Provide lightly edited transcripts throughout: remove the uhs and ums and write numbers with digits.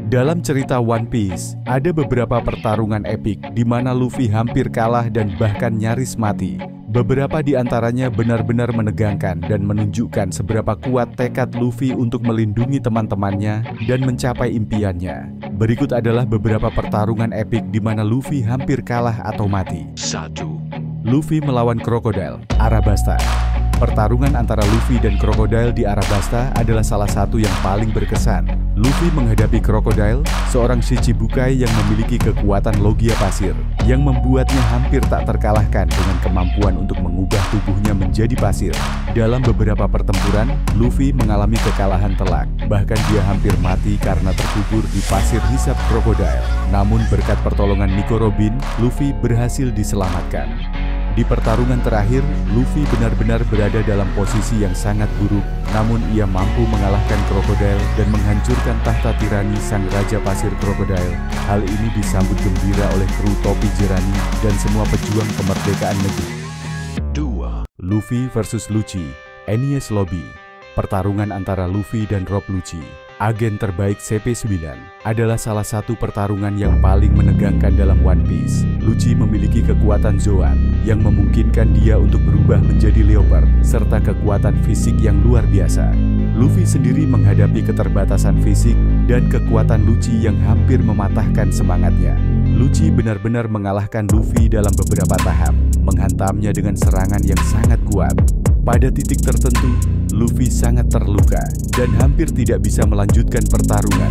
Dalam cerita One Piece, ada beberapa pertarungan epik di mana Luffy hampir kalah dan bahkan nyaris mati. Beberapa di antaranya benar-benar menegangkan dan menunjukkan seberapa kuat tekad Luffy untuk melindungi teman-temannya dan mencapai impiannya. Berikut adalah beberapa pertarungan epik di mana Luffy hampir kalah atau mati. 1. Luffy melawan Crocodile, Arabasta. Pertarungan antara Luffy dan Crocodile di Arabasta adalah salah satu yang paling berkesan. Luffy menghadapi Crocodile, seorang Shichibukai yang memiliki kekuatan logia pasir, yang membuatnya hampir tak terkalahkan dengan kemampuan untuk mengubah tubuhnya menjadi pasir. Dalam beberapa pertempuran, Luffy mengalami kekalahan telak, bahkan dia hampir mati karena terkubur di pasir hisap Crocodile. Namun berkat pertolongan Nico Robin, Luffy berhasil diselamatkan. Di pertarungan terakhir, Luffy benar-benar berada dalam posisi yang sangat buruk, namun ia mampu mengalahkan Crocodile dan menghancurkan tahta tirani sang Raja Pasir Crocodile. Hal ini disambut gembira oleh kru topi jerami dan semua pejuang kemerdekaan negeri. 2. Luffy versus Lucci, Enies Lobby. Pertarungan antara Luffy dan Rob Lucci, agen terbaik CP9, adalah salah satu pertarungan yang paling menegangkan dalam One Piece. Lucci memiliki kekuatan Zoan yang memungkinkan dia untuk berubah menjadi Leopard, serta kekuatan fisik yang luar biasa. Luffy sendiri menghadapi keterbatasan fisik dan kekuatan Lucci yang hampir mematahkan semangatnya. Lucci benar-benar mengalahkan Luffy dalam beberapa tahap, menghantamnya dengan serangan yang sangat kuat. Pada titik tertentu, Luffy sangat terluka dan hampir tidak bisa melanjutkan pertarungan.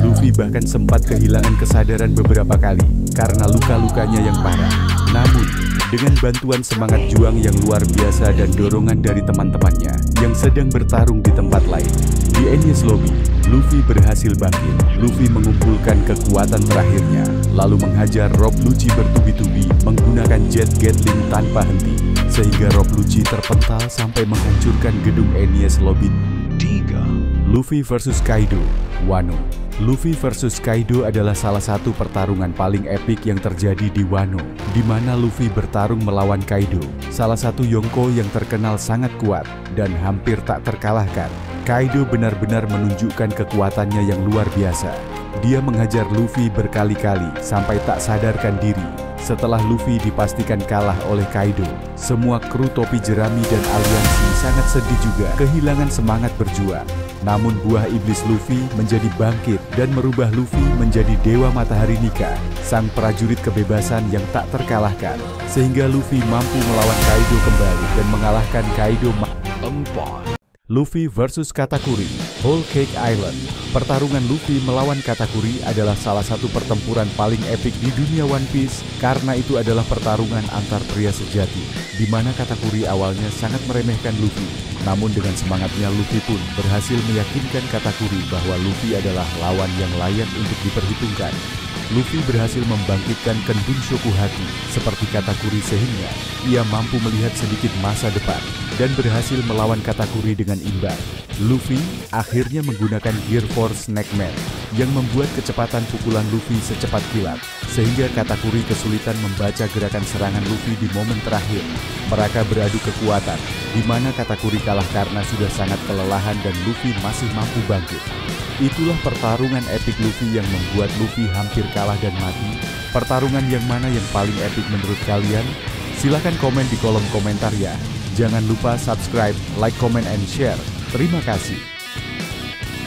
Luffy bahkan sempat kehilangan kesadaran beberapa kali karena luka-lukanya yang parah. Namun, dengan bantuan semangat juang yang luar biasa dan dorongan dari teman-temannya yang sedang bertarung di tempat lain, di Enies Lobby, Luffy berhasil bangkit. Luffy mengumpulkan kekuatan terakhirnya, lalu menghajar Rob Lucci bertubi-tubi menggunakan Jet Gatling tanpa henti, sehingga Rob Lucci terpental sampai menghancurkan gedung Enies Lobby. 3. Luffy versus Kaido, Wano. Luffy versus Kaido adalah salah satu pertarungan paling epik yang terjadi di Wano, di mana Luffy bertarung melawan Kaido, salah satu Yonko yang terkenal sangat kuat dan hampir tak terkalahkan. Kaido benar-benar menunjukkan kekuatannya yang luar biasa. Dia menghajar Luffy berkali-kali sampai tak sadarkan diri. Setelah Luffy dipastikan kalah oleh Kaido, semua kru topi jerami dan aliansi sangat sedih juga, kehilangan semangat berjuang. Namun buah iblis Luffy menjadi bangkit dan merubah Luffy menjadi Dewa Matahari Nika, sang prajurit kebebasan yang tak terkalahkan, sehingga Luffy mampu melawan Kaido kembali dan mengalahkan Kaido. 4. Luffy versus Katakuri, Whole Cake Island. Pertarungan Luffy melawan Katakuri adalah salah satu pertempuran paling epik di dunia One Piece karena itu adalah pertarungan antar pria sejati, di mana Katakuri awalnya sangat meremehkan Luffy. Namun dengan semangatnya Luffy pun berhasil meyakinkan Katakuri bahwa Luffy adalah lawan yang layak untuk diperhitungkan. Luffy berhasil membangkitkan Kendun Shokuhaki seperti Katakuri sehingga ia mampu melihat sedikit masa depan dan berhasil melawan Katakuri dengan imbang. Luffy akhirnya menggunakan Gear Force Neckman yang membuat kecepatan pukulan Luffy secepat kilat, sehingga Katakuri kesulitan membaca gerakan serangan Luffy di momen terakhir. Mereka beradu kekuatan, di mana Katakuri kalah karena sudah sangat kelelahan dan Luffy masih mampu bangkit. Itulah pertarungan epik Luffy yang membuat Luffy hampir kalah dan mati. Pertarungan yang mana yang paling epik menurut kalian? Silahkan komen di kolom komentar ya. Jangan lupa subscribe, like, comment, and share. Terima kasih.